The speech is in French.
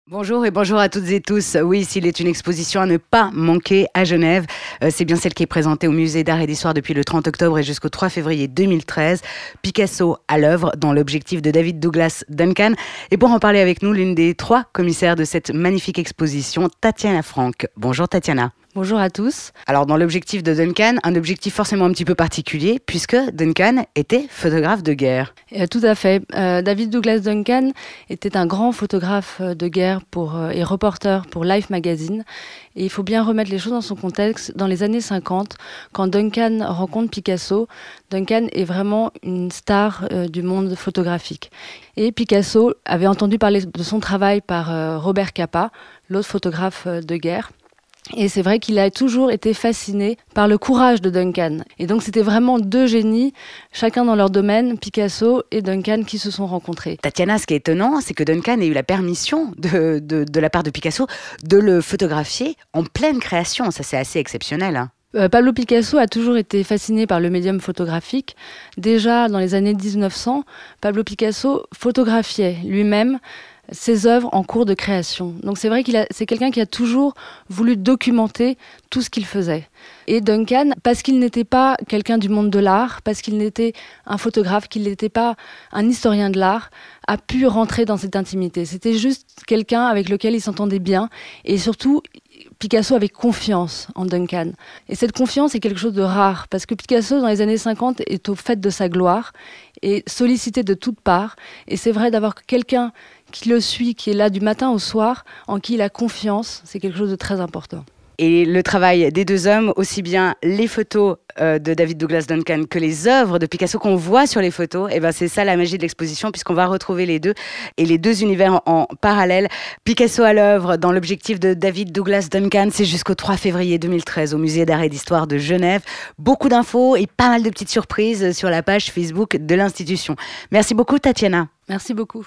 Bonjour et bonjour à toutes et tous. Oui, s'il est une exposition à ne pas manquer à Genève, c'est bien celle qui est présentée au Musée d'Art et d'Histoire depuis le 30 octobre et jusqu'au 3 février 2013. Picasso à l'œuvre dans l'objectif de David Douglas Duncan. Et pour en parler avec nous, l'une des 3 commissaires de cette magnifique exposition, Tatiana Franck. Bonjour Tatiana. Bonjour à tous. Alors dans l'objectif de Duncan, un objectif forcément un petit peu particulier puisque Duncan était photographe de guerre. Tout à fait. David Douglas Duncan était un grand photographe de guerre et reporter pour Life Magazine. Et il faut bien remettre les choses dans son contexte. Dans les années 50, quand Duncan rencontre Picasso, Duncan est vraiment une star du monde photographique. Et Picasso avait entendu parler de son travail par Robert Capa, l'autre photographe de guerre. Et c'est vrai qu'il a toujours été fasciné par le courage de Duncan. Et donc c'était vraiment 2 génies, chacun dans leur domaine, Picasso et Duncan, qui se sont rencontrés. Tatiana, ce qui est étonnant, c'est que Duncan ait eu la permission de la part de Picasso de le photographier en pleine création. Ça, c'est assez exceptionnel, hein. Pablo Picasso a toujours été fasciné par le médium photographique. Déjà dans les années 1900, Pablo Picasso photographiait lui-même ses œuvres en cours de création. Donc c'est vrai c'est quelqu'un qui a toujours voulu documenter tout ce qu'il faisait. Et Duncan, parce qu'il n'était pas quelqu'un du monde de l'art, parce qu'il n'était un photographe, qu'il n'était pas un historien de l'art, a pu rentrer dans cette intimité. C'était juste quelqu'un avec lequel il s'entendait bien. Et surtout, Picasso avait confiance en Duncan. Et cette confiance est quelque chose de rare, parce que Picasso, dans les années 50, est au fait de sa gloire, et sollicité de toutes parts. Et c'est vrai d'avoir quelqu'un qui le suit, qui est là du matin au soir, en qui il a confiance, c'est quelque chose de très important. Et le travail des 2 hommes, aussi bien les photos de David Douglas Duncan que les œuvres de Picasso qu'on voit sur les photos, et ben c'est ça la magie de l'exposition, puisqu'on va retrouver les deux et les 2 univers en parallèle. Picasso à l'œuvre dans l'objectif de David Douglas Duncan, c'est jusqu'au 3 février 2013 au Musée d'Art et d'Histoire de Genève. Beaucoup d'infos et pas mal de petites surprises sur la page Facebook de l'institution. Merci beaucoup Tatiana. Merci beaucoup.